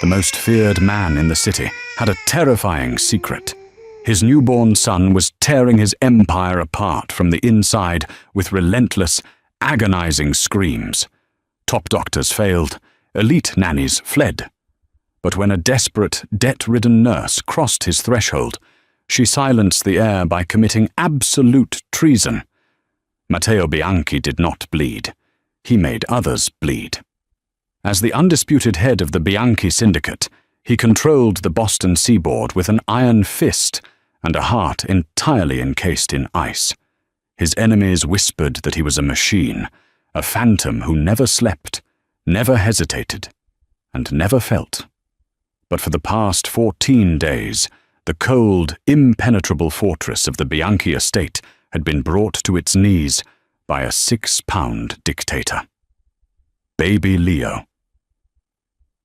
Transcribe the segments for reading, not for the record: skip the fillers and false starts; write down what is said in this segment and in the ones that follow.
the most feared man in the city, had a terrifying secret. His newborn son was tearing his empire apart from the inside with relentless, agonizing screams. Top doctors failed. Elite nannies fled. But when a desperate, debt-ridden nurse crossed his threshold, she silenced the heir by committing absolute treason. Matteo Bianchi did not bleed. He made others bleed. As the undisputed head of the Bianchi syndicate, he controlled the Boston seaboard with an iron fist and a heart entirely encased in ice. His enemies whispered that he was a machine, a phantom who never slept, never hesitated, and never felt. But for the past 14 days, the cold, impenetrable fortress of the Bianchi estate had been brought to its knees by a 6-pound dictator. Baby Leo.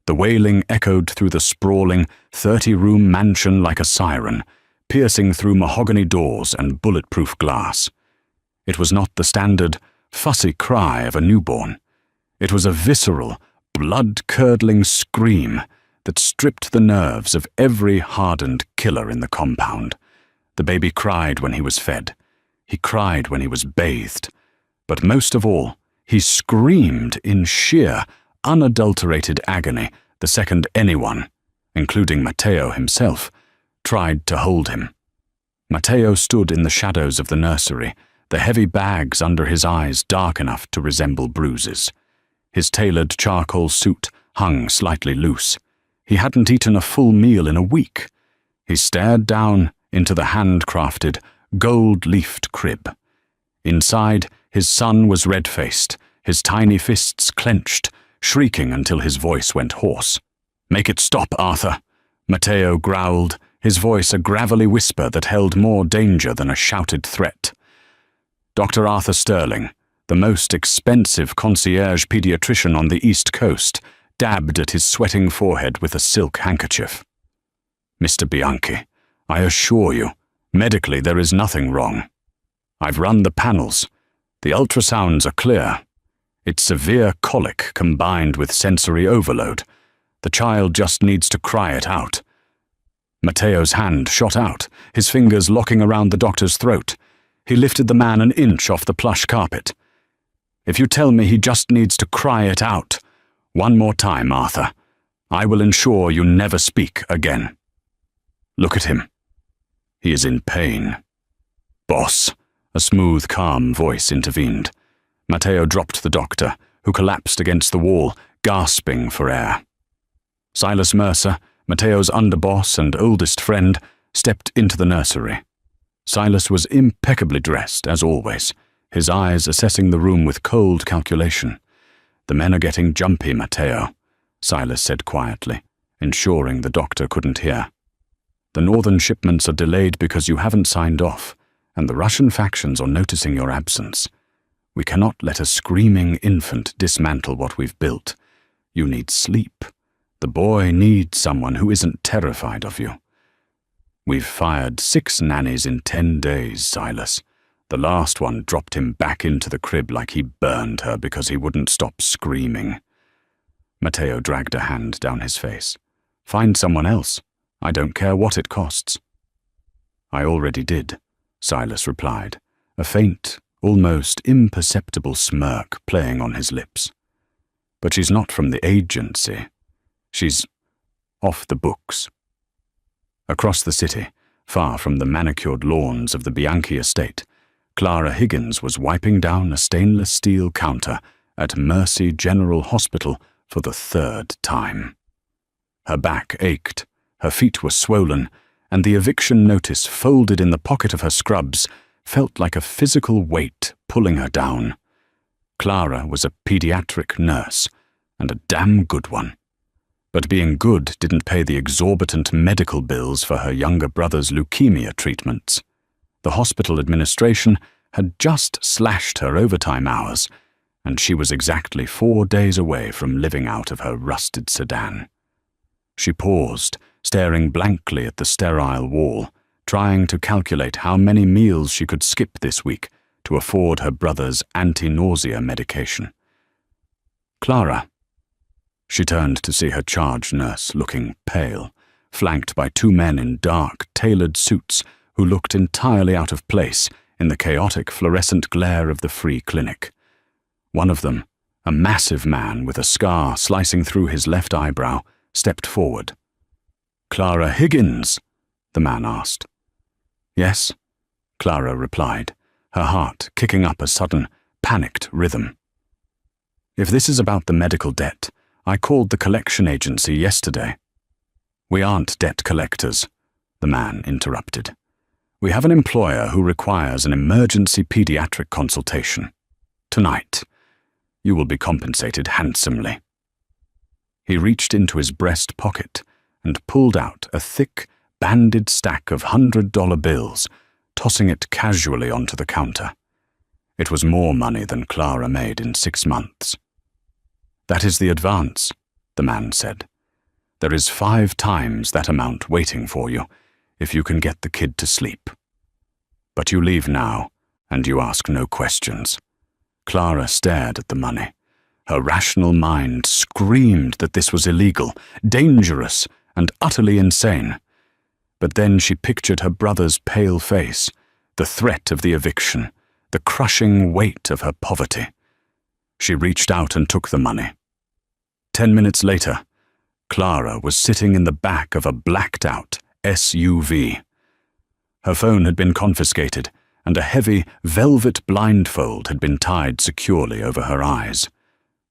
The wailing echoed through the sprawling, 30-room mansion like a siren, piercing through mahogany doors and bulletproof glass. It was not the standard, fussy cry of a newborn. It was a visceral, blood-curdling scream that stripped the nerves of every hardened killer in the compound. The baby cried when he was fed. He cried when he was bathed. But most of all, he screamed in sheer, unadulterated agony the second anyone, including Matteo himself, tried to hold him. Matteo stood in the shadows of the nursery, the heavy bags under his eyes dark enough to resemble bruises. His tailored charcoal suit hung slightly loose. He hadn't eaten a full meal in a week. He stared down into the handcrafted, gold-leafed crib. Inside, his son was red-faced, his tiny fists clenched, shrieking until his voice went hoarse. "Make it stop, Arthur," Matteo growled, his voice a gravelly whisper that held more danger than a shouted threat. Dr. Arthur Sterling, the most expensive concierge pediatrician on the East Coast, dabbed at his sweating forehead with a silk handkerchief. "Mr. Bianchi, I assure you, medically there is nothing wrong. I've run the panels. The ultrasounds are clear. It's severe colic combined with sensory overload. The child just needs to cry it out." Matteo's hand shot out, his fingers locking around the doctor's throat. He lifted the man an inch off the plush carpet. "If you tell me he just needs to cry it out, one more time, Arthur, I will ensure you never speak again. Look at him. He is in pain." "Boss," a smooth, calm voice intervened. Matteo dropped the doctor, who collapsed against the wall, gasping for air. Silas Mercer, Matteo's underboss and oldest friend, stepped into the nursery. Silas was impeccably dressed, as always, his eyes assessing the room with cold calculation. "The men are getting jumpy, Matteo," Silas said quietly, ensuring the doctor couldn't hear. "The northern shipments are delayed because you haven't signed off, and the Russian factions are noticing your absence. We cannot let a screaming infant dismantle what we've built. You need sleep. The boy needs someone who isn't terrified of you. We've fired 6 nannies in 10 days, Silas. The last one dropped him back into the crib like he burned her because he wouldn't stop screaming." Matteo dragged a hand down his face. "Find someone else. I don't care what it costs." "I already did," Silas replied, a faint, almost imperceptible smirk playing on his lips. "But she's not from the agency. She's off the books." Across the city, far from the manicured lawns of the Bianchi estate, Clara Higgins was wiping down a stainless steel counter at Mercy General Hospital for the 3rd time. Her back ached, her feet were swollen, and the eviction notice folded in the pocket of her scrubs felt like a physical weight pulling her down. Clara was a pediatric nurse, and a damn good one. But being good didn't pay the exorbitant medical bills for her younger brother's leukemia treatments. The hospital administration had just slashed her overtime hours, and she was exactly 4 days away from living out of her rusted sedan. She paused, staring blankly at the sterile wall, trying to calculate how many meals she could skip this week to afford her brother's anti-nausea medication. "Clara." She turned to see her charge nurse looking pale, flanked by two men in dark, tailored suits who looked entirely out of place in the chaotic fluorescent glare of the free clinic. One of them, a massive man with a scar slicing through his left eyebrow, stepped forward. "Clara Higgins?" the man asked. "Yes," Clara replied, her heart kicking up a sudden, panicked rhythm. "If this is about the medical debt, I called the collection agency yesterday." "We aren't debt collectors," the man interrupted. "We have an employer who requires an emergency pediatric consultation. Tonight. You will be compensated handsomely." He reached into his breast pocket and pulled out a thick, banded stack of $100 bills, tossing it casually onto the counter. It was more money than Clara made in 6 months. "That is the advance," the man said. "There is 5 times that amount waiting for you, if you can get the kid to sleep. But you leave now, and you ask no questions." Clara stared at the money. Her rational mind screamed that this was illegal, dangerous, and utterly insane. But then she pictured her brother's pale face, the threat of the eviction, the crushing weight of her poverty. She reached out and took the money. 10 minutes later, Clara was sitting in the back of a blacked-out SUV. Her phone had been confiscated, and a heavy, velvet blindfold had been tied securely over her eyes.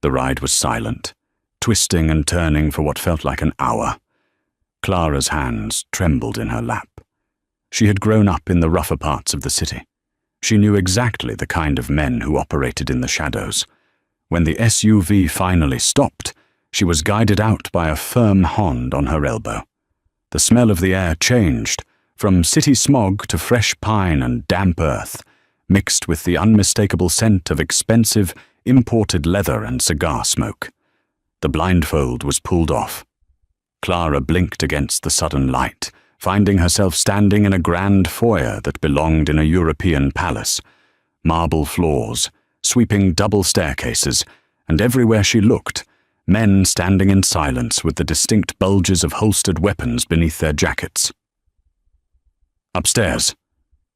The ride was silent, twisting and turning for what felt like an hour. Clara's hands trembled in her lap. She had grown up in the rougher parts of the city. She knew exactly the kind of men who operated in the shadows. When the SUV finally stopped, she was guided out by a firm hand on her elbow. The smell of the air changed, from city smog to fresh pine and damp earth, mixed with the unmistakable scent of expensive, imported leather and cigar smoke. The blindfold was pulled off. Clara blinked against the sudden light, finding herself standing in a grand foyer that belonged in a European palace. Marble floors, sweeping double staircases, and everywhere she looked, men standing in silence with the distinct bulges of holstered weapons beneath their jackets. "Upstairs,"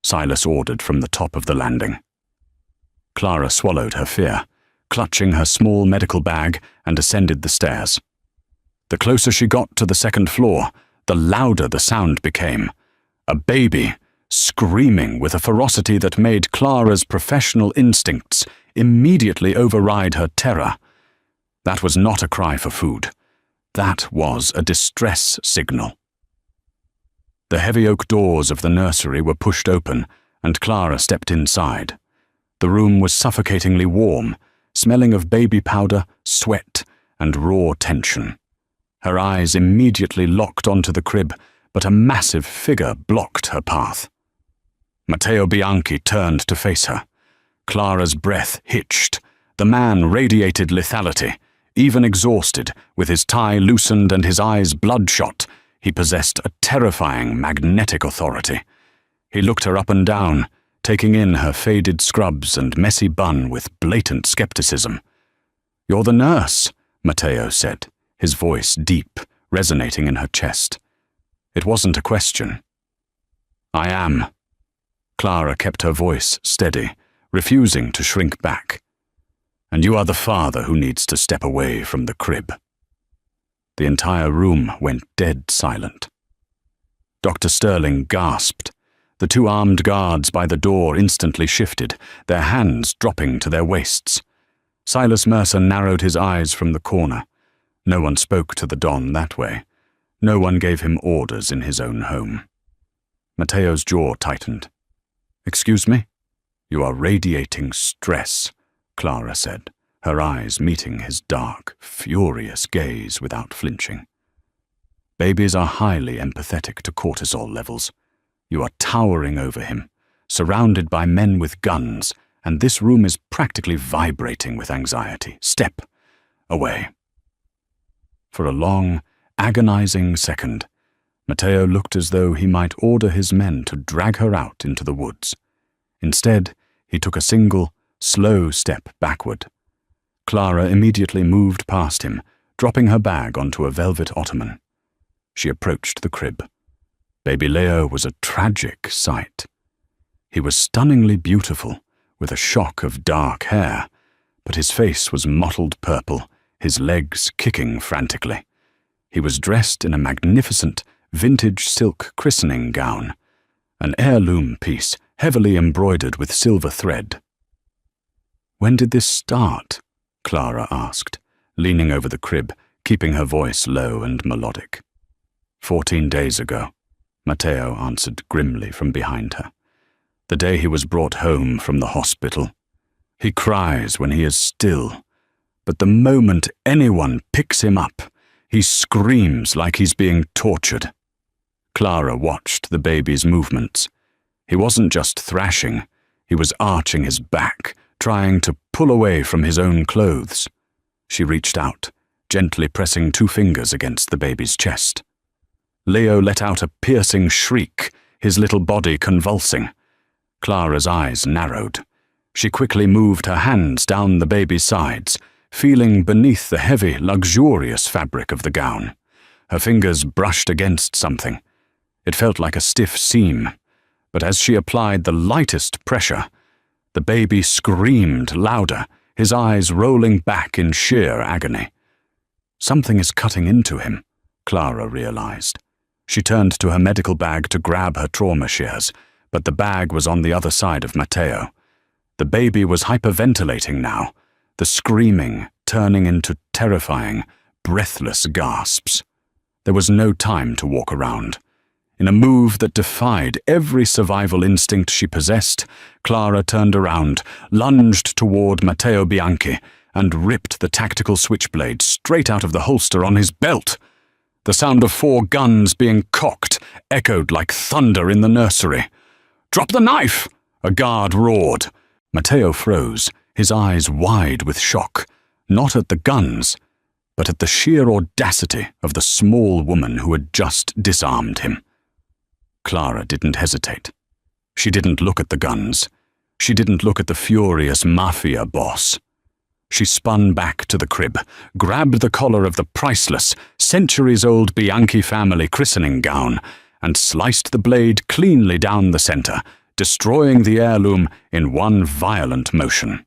Silas ordered from the top of the landing. Clara swallowed her fear, clutching her small medical bag, and ascended the stairs. The closer she got to the second floor, the louder the sound became. A baby, screaming with a ferocity that made Clara's professional instincts immediately override her terror. That was not a cry for food. That was a distress signal. The heavy oak doors of the nursery were pushed open, and Clara stepped inside. The room was suffocatingly warm, smelling of baby powder, sweat, and raw tension. Her eyes immediately locked onto the crib, but a massive figure blocked her path. Matteo Bianchi turned to face her. Clara's breath hitched. The man radiated lethality. Even exhausted, with his tie loosened and his eyes bloodshot, he possessed a terrifying magnetic authority. He looked her up and down, taking in her faded scrubs and messy bun with blatant skepticism. "You're the nurse," Matteo said, his voice deep, resonating in her chest. It wasn't a question. "I am." Clara kept her voice steady, refusing to shrink back. "And you are the father who needs to step away from the crib." The entire room went dead silent. Dr. Sterling gasped. The 2 armed guards by the door instantly shifted, their hands dropping to their waists. Silas Mercer narrowed his eyes from the corner. No one spoke to the Don that way. No one gave him orders in his own home. Matteo's jaw tightened. "Excuse me?" "You are radiating stress," Clara said, her eyes meeting his dark, furious gaze without flinching. "Babies are highly empathetic to cortisol levels. You are towering over him, surrounded by men with guns, and this room is practically vibrating with anxiety. Step away." For a long, agonizing second, Matteo looked as though he might order his men to drag her out into the woods. Instead, he took a single, slow step backward. Clara immediately moved past him, dropping her bag onto a velvet ottoman. She approached the crib. Baby Leo was a tragic sight. He was stunningly beautiful, with a shock of dark hair, but his face was mottled purple, his legs kicking frantically. He was dressed in a magnificent, vintage silk christening gown, an heirloom piece heavily embroidered with silver thread. "When did this start?" Clara asked, leaning over the crib, keeping her voice low and melodic. 14 days ago, Matteo answered grimly from behind her. "The day he was brought home from the hospital. He cries when he is still, but the moment anyone picks him up, he screams like he's being tortured." Clara watched the baby's movements. He wasn't just thrashing, he was arching his back, trying to pull away from his own clothes. She reached out, gently pressing 2 fingers against the baby's chest. Leo let out a piercing shriek, his little body convulsing. Clara's eyes narrowed. She quickly moved her hands down the baby's sides, feeling beneath the heavy, luxurious fabric of the gown. Her fingers brushed against something. It felt like a stiff seam, but as she applied the lightest pressure, the baby screamed louder, his eyes rolling back in sheer agony. Something is cutting into him, Clara realized. She turned to her medical bag to grab her trauma shears, but the bag was on the other side of Matteo. The baby was hyperventilating now, the screaming turning into terrifying, breathless gasps. There was no time to walk around. In a move that defied every survival instinct she possessed, Clara turned around, lunged toward Matteo Bianchi, and ripped the tactical switchblade straight out of the holster on his belt. The sound of 4 guns being cocked echoed like thunder in the nursery. "Drop the knife!" a guard roared. Matteo froze, his eyes wide with shock, not at the guns, but at the sheer audacity of the small woman who had just disarmed him. Clara didn't hesitate. She didn't look at the guns. She didn't look at the furious Mafia boss. She spun back to the crib, grabbed the collar of the priceless, centuries-old Bianchi family christening gown, and sliced the blade cleanly down the center, destroying the heirloom in one violent motion.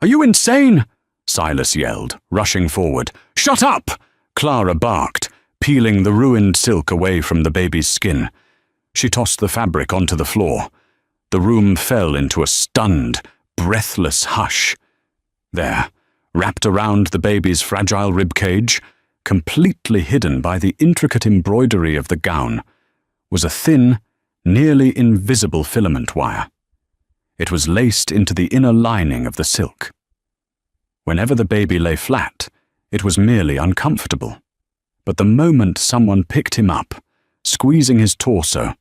"Are you insane?" Silas yelled, rushing forward. "Shut up!" Clara barked, peeling the ruined silk away from the baby's skin. She tossed the fabric onto the floor. The room fell into a stunned, breathless hush. There, wrapped around the baby's fragile ribcage, completely hidden by the intricate embroidery of the gown, was a thin, nearly invisible filament wire. It was laced into the inner lining of the silk. Whenever the baby lay flat, it was merely uncomfortable. But the moment someone picked him up, squeezing his torso,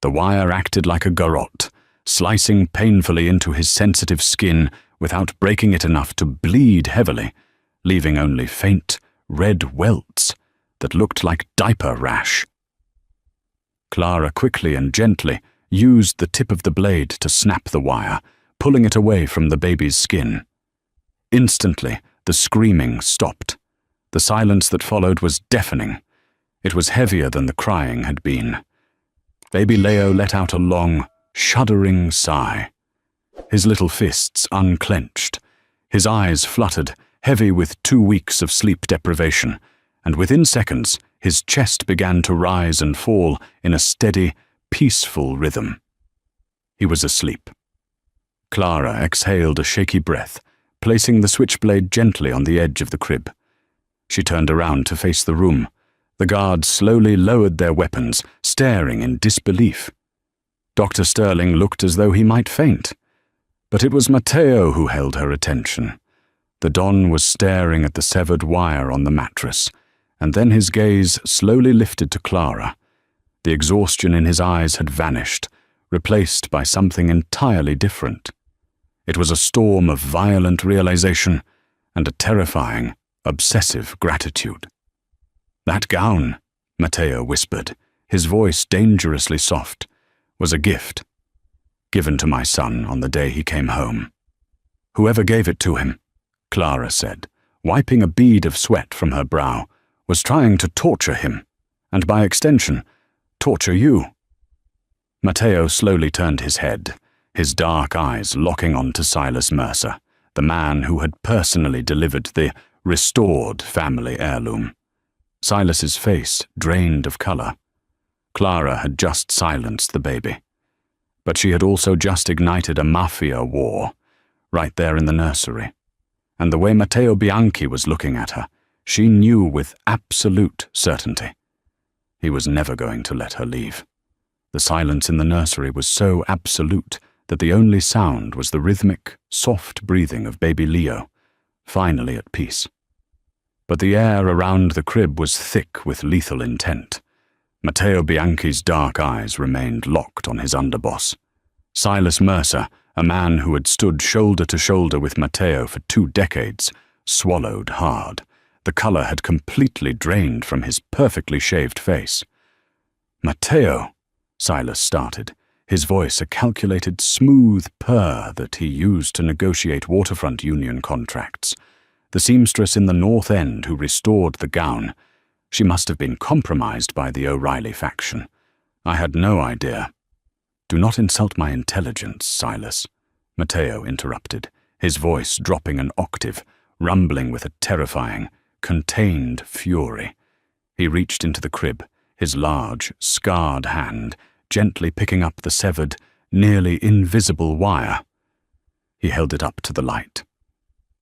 the wire acted like a garrote, slicing painfully into his sensitive skin without breaking it enough to bleed heavily, leaving only faint, red welts that looked like diaper rash. Clara quickly and gently used the tip of the blade to snap the wire, pulling it away from the baby's skin. Instantly, the screaming stopped. The silence that followed was deafening. It was heavier than the crying had been. Baby Leo let out a long, shuddering sigh. His little fists unclenched. His eyes fluttered, heavy with 2 weeks of sleep deprivation, and within seconds, his chest began to rise and fall in a steady, peaceful rhythm. He was asleep. Clara exhaled a shaky breath, placing the switchblade gently on the edge of the crib. She turned around to face the room. The guards slowly lowered their weapons, staring in disbelief. Dr. Sterling looked as though he might faint. But it was Matteo who held her attention. The Don was staring at the severed wire on the mattress, and then his gaze slowly lifted to Clara. The exhaustion in his eyes had vanished, replaced by something entirely different. It was a storm of violent realization and a terrifying, obsessive gratitude. "That gown," Matteo whispered, his voice dangerously soft, "was a gift, given to my son on the day he came home." "Whoever gave it to him," Clara said, wiping a bead of sweat from her brow, was trying to torture him, and by extension, torture you. Matteo slowly turned his head, his dark eyes locking on to Silas Mercer, the man who had personally delivered the restored family heirloom. Silas's face drained of color. Clara had just silenced the baby. But she had also just ignited a Mafia war, right there in the nursery. And the way Matteo Bianchi was looking at her, she knew with absolute certainty. He was never going to let her leave. The silence in the nursery was so absolute that the only sound was the rhythmic, soft breathing of baby Leo, finally at peace. But the air around the crib was thick with lethal intent. Matteo Bianchi's dark eyes remained locked on his underboss. Silas Mercer, a man who had stood shoulder to shoulder with Matteo for 2 decades, swallowed hard. The color had completely drained from his perfectly shaved face. "Matteo," Silas started, his voice a calculated smooth purr that he used to negotiate waterfront union contracts. The seamstress in the North End who restored the gown. She must have been compromised by the O'Reilly faction. I had no idea. "Do not insult my intelligence, Silas," Matteo interrupted, his voice dropping an octave, rumbling with a terrifying, contained fury. He reached into the crib, his large, scarred hand gently picking up the severed, nearly invisible wire. He held it up to the light.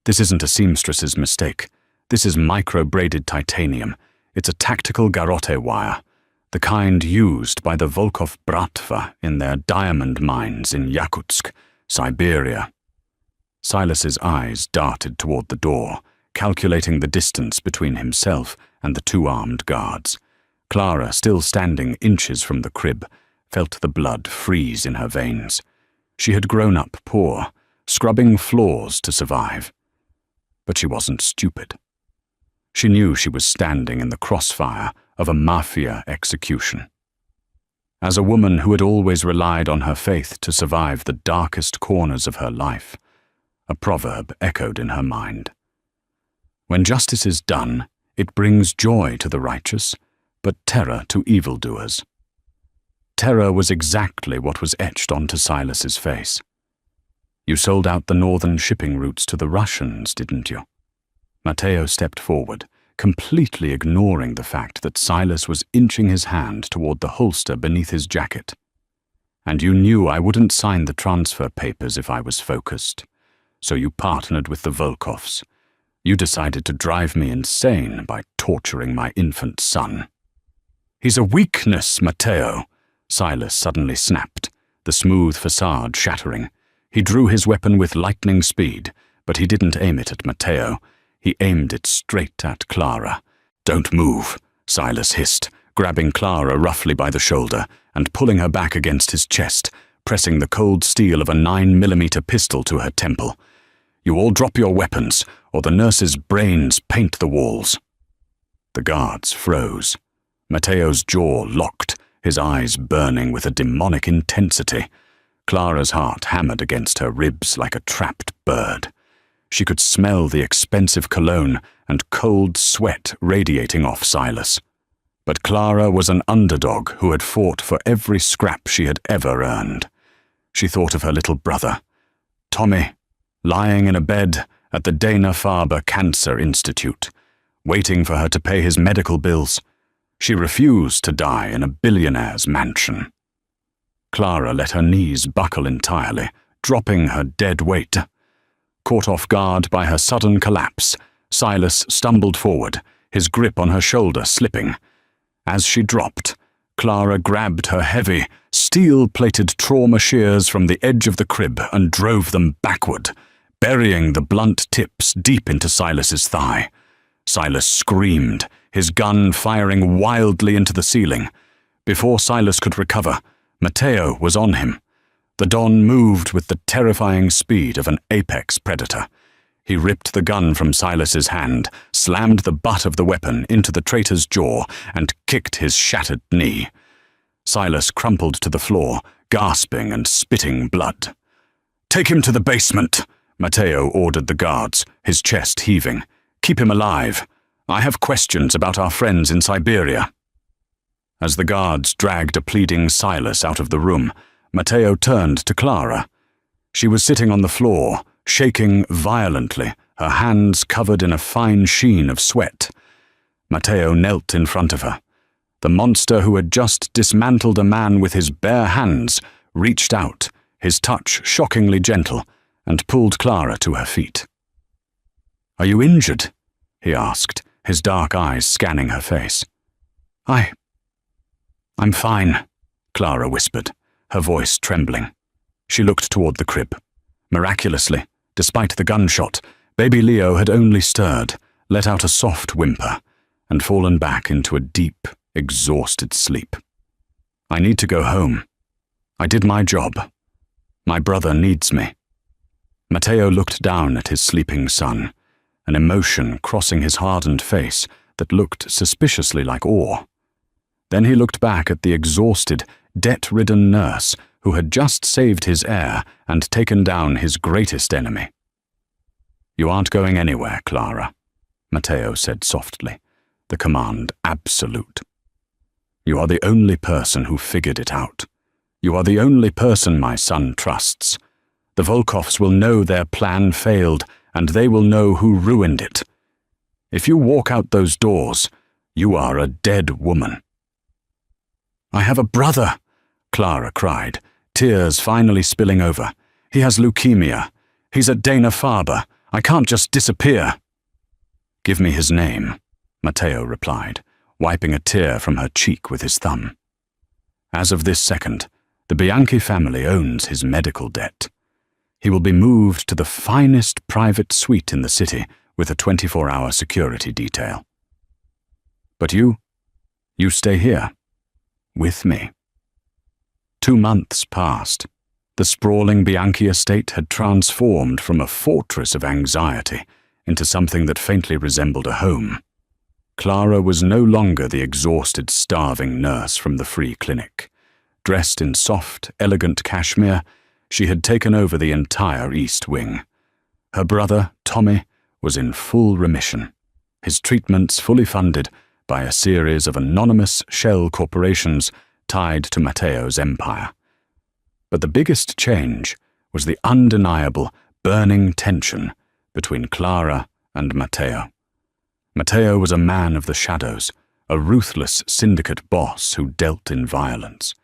"This isn't a seamstress's mistake. This is micro-braided titanium. It's a tactical garrote wire, the kind used by the Volkov Bratva in their diamond mines in Yakutsk, Siberia." Silas's eyes darted toward the door, calculating the distance between himself and the 2 armed guards. Clara, still standing inches from the crib, felt the blood freeze in her veins. She had grown up poor, scrubbing floors to survive. But she wasn't stupid. She knew she was standing in the crossfire of a Mafia execution. As a woman who had always relied on her faith to survive the darkest corners of her life, a proverb echoed in her mind. When justice is done, it brings joy to the righteous, but terror to evildoers. Terror was exactly what was etched onto Silas's face. "You sold out the northern shipping routes to the Russians, didn't you?" Matteo stepped forward, completely ignoring the fact that Silas was inching his hand toward the holster beneath his jacket. "And you knew I wouldn't sign the transfer papers if I was focused. So you partnered with the Volkovs. You decided to drive me insane by torturing my infant son." "He's a weakness, Matteo," Silas suddenly snapped, the smooth facade shattering. He drew his weapon with lightning speed, but he didn't aim it at Matteo. He aimed it straight at Clara. "Don't move," Silas hissed, grabbing Clara roughly by the shoulder and pulling her back against his chest, pressing the cold steel of a 9mm pistol to her temple. "You all drop your weapons, or the nurse's brains paint the walls." The guards froze. Matteo's jaw locked, his eyes burning with a demonic intensity. Clara's heart hammered against her ribs like a trapped bird. She could smell the expensive cologne and cold sweat radiating off Silas. But Clara was an underdog who had fought for every scrap she had ever earned. She thought of her little brother, Tommy, lying in a bed at the Dana-Farber Cancer Institute, waiting for her to pay his medical bills. She refused to die in a billionaire's mansion. Clara let her knees buckle entirely, dropping her dead weight. Caught off guard by her sudden collapse, Silas stumbled forward, his grip on her shoulder slipping. As she dropped, Clara grabbed her heavy, steel-plated trauma shears from the edge of the crib and drove them backward, burying the blunt tips deep into Silas's thigh. Silas screamed, his gun firing wildly into the ceiling. Before Silas could recover, Matteo was on him. The Don moved with the terrifying speed of an apex predator. He ripped the gun from Silas's hand, slammed the butt of the weapon into the traitor's jaw, and kicked his shattered knee. Silas crumpled to the floor, gasping and spitting blood. "Take him to the basement," Matteo ordered the guards, his chest heaving. Keep him alive. I have questions about our friends in Siberia." As the guards dragged a pleading Silas out of the room, Matteo turned to Clara. She was sitting on the floor, shaking violently, her hands covered in a fine sheen of sweat. Matteo knelt in front of her. The monster who had just dismantled a man with his bare hands reached out, his touch shockingly gentle, and pulled Clara to her feet. "Are you injured?" he asked, his dark eyes scanning her face. I'm fine," Clara whispered, her voice trembling. She looked toward the crib. Miraculously, despite the gunshot, baby Leo had only stirred, let out a soft whimper, and fallen back into a deep, exhausted sleep. "I need to go home. I did my job. My brother needs me." Matteo looked down at his sleeping son, an emotion crossing his hardened face that looked suspiciously like awe. Then he looked back at the exhausted, debt-ridden nurse who had just saved his heir and taken down his greatest enemy. "You aren't going anywhere, Clara," Matteo said softly, the command absolute. "You are the only person who figured it out. You are the only person my son trusts. The Volkovs will know their plan failed, and they will know who ruined it. If you walk out those doors, you are a dead woman." "I have a brother," Clara cried, tears finally spilling over. "He has leukemia. He's at Dana-Farber. I can't just disappear." "Give me his name," Matteo replied, wiping a tear from her cheek with his thumb. "As of this second, the Bianchi family owns his medical debt. He will be moved to the finest private suite in the city with a 24-hour security detail. But you stay here, with me." 2 months passed. The sprawling Bianchi estate had transformed from a fortress of anxiety into something that faintly resembled a home. Clara was no longer the exhausted, starving nurse from the free clinic. Dressed in soft, elegant cashmere, she had taken over the entire East Wing. Her brother, Tommy, was in full remission, his treatments fully funded by a series of anonymous shell corporations tied to Matteo's empire. But the biggest change was the undeniable, burning tension between Clara and Matteo. Matteo was a man of the shadows, a ruthless syndicate boss who dealt in violence.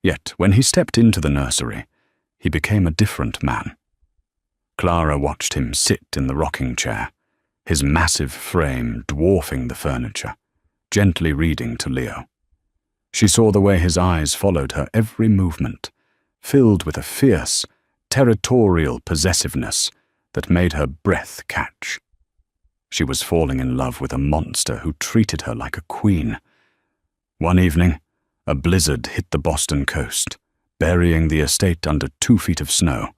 Yet, when he stepped into the nursery, he became a different man. Clara watched him sit in the rocking chair, his massive frame dwarfing the furniture, gently reading to Leo. She saw the way his eyes followed her every movement, filled with a fierce, territorial possessiveness that made her breath catch. She was falling in love with a monster who treated her like a queen. One evening, a blizzard hit the Boston coast, burying the estate under 2 feet of snow.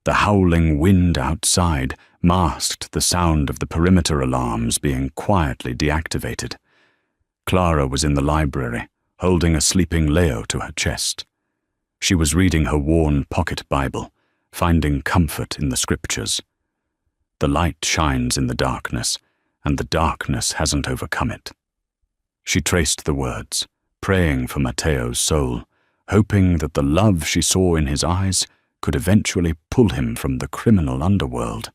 The howling wind outside masked the sound of the perimeter alarms being quietly deactivated. Clara was in the library, holding a sleeping Leo to her chest. She was reading her worn pocket Bible, finding comfort in the scriptures. The light shines in the darkness, and the darkness hasn't overcome it. She traced the words, praying for Matteo's soul, hoping that the love she saw in his eyes could eventually pull him from the criminal underworld.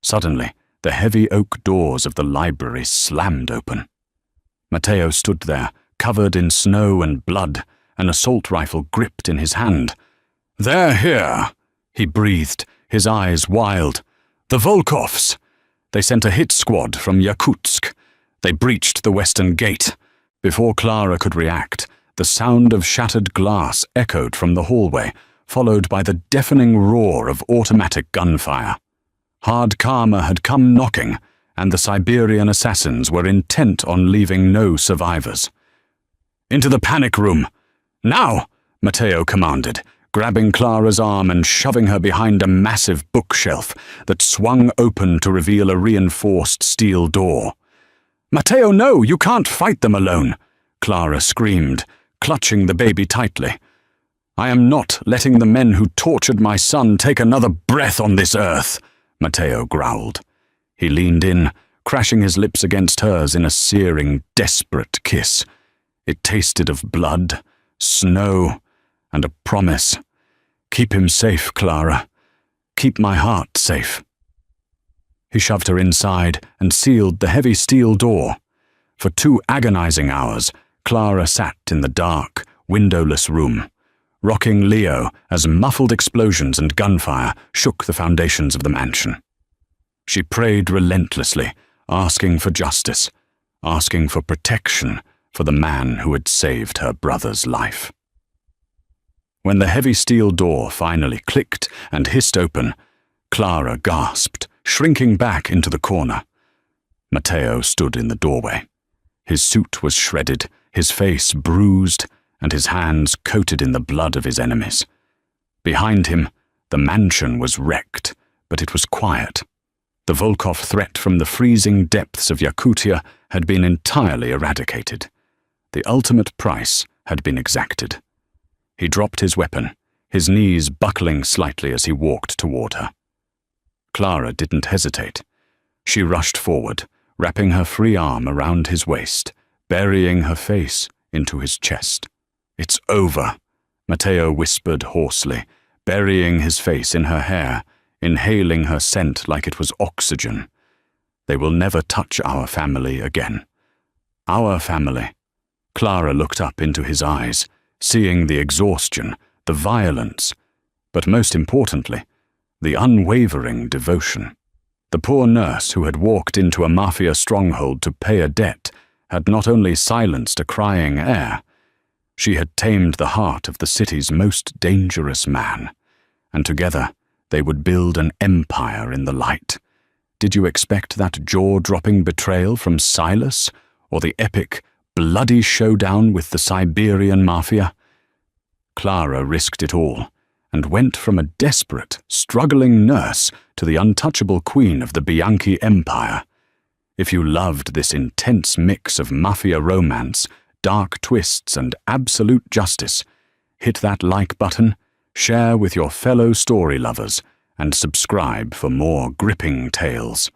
Suddenly, the heavy oak doors of the library slammed open. Matteo stood there, covered in snow and blood, an assault rifle gripped in his hand. "They're here," he breathed, his eyes wild. "The Volkovs! They sent a hit squad from Yakutsk. They breached the western gate." Before Clara could react, the sound of shattered glass echoed from the hallway, followed by the deafening roar of automatic gunfire. Hard karma had come knocking, and the Siberian assassins were intent on leaving no survivors. "Into the panic room! Now!" Matteo commanded, grabbing Clara's arm and shoving her behind a massive bookshelf that swung open to reveal a reinforced steel door. "Matteo, no! You can't fight them alone!" Clara screamed, clutching the baby tightly. "I am not letting the men who tortured my son take another breath on this earth," Matteo growled. He leaned in, crashing his lips against hers in a searing, desperate kiss. It tasted of blood, snow, and a promise. Keep him safe, Clara. Keep my heart safe. He shoved her inside and sealed the heavy steel door. For 2 agonizing hours, Clara sat in the dark, windowless room, rocking Leo as muffled explosions and gunfire shook the foundations of the mansion. She prayed relentlessly, asking for justice, asking for protection for the man who had saved her brother's life. When the heavy steel door finally clicked and hissed open, Clara gasped, shrinking back into the corner. Matteo stood in the doorway. His suit was shredded, his face bruised, and his hands coated in the blood of his enemies. Behind him, the mansion was wrecked, but it was quiet. The Volkov threat from the freezing depths of Yakutia had been entirely eradicated. The ultimate price had been exacted. He dropped his weapon, his knees buckling slightly as he walked toward her. Clara didn't hesitate. She rushed forward, wrapping her free arm around his waist, burying her face into his chest. "It's over," Matteo whispered hoarsely, burying his face in her hair, inhaling her scent like it was oxygen. "They will never touch our family again." Our family. Clara looked up into his eyes, seeing the exhaustion, the violence, but most importantly, the unwavering devotion. The poor nurse who had walked into a Mafia stronghold to pay a debt had not only silenced a crying heir, she had tamed the heart of the city's most dangerous man, and together they would build an empire in the light. Did you expect that jaw-dropping betrayal from Silas, or the epic, bloody showdown with the Siberian Mafia? Clara risked it all, and went from a desperate, struggling nurse to the untouchable queen of the Bianchi Empire. If you loved this intense mix of Mafia romance, dark twists, and absolute justice, hit that like button, share with your fellow story lovers, and subscribe for more gripping tales.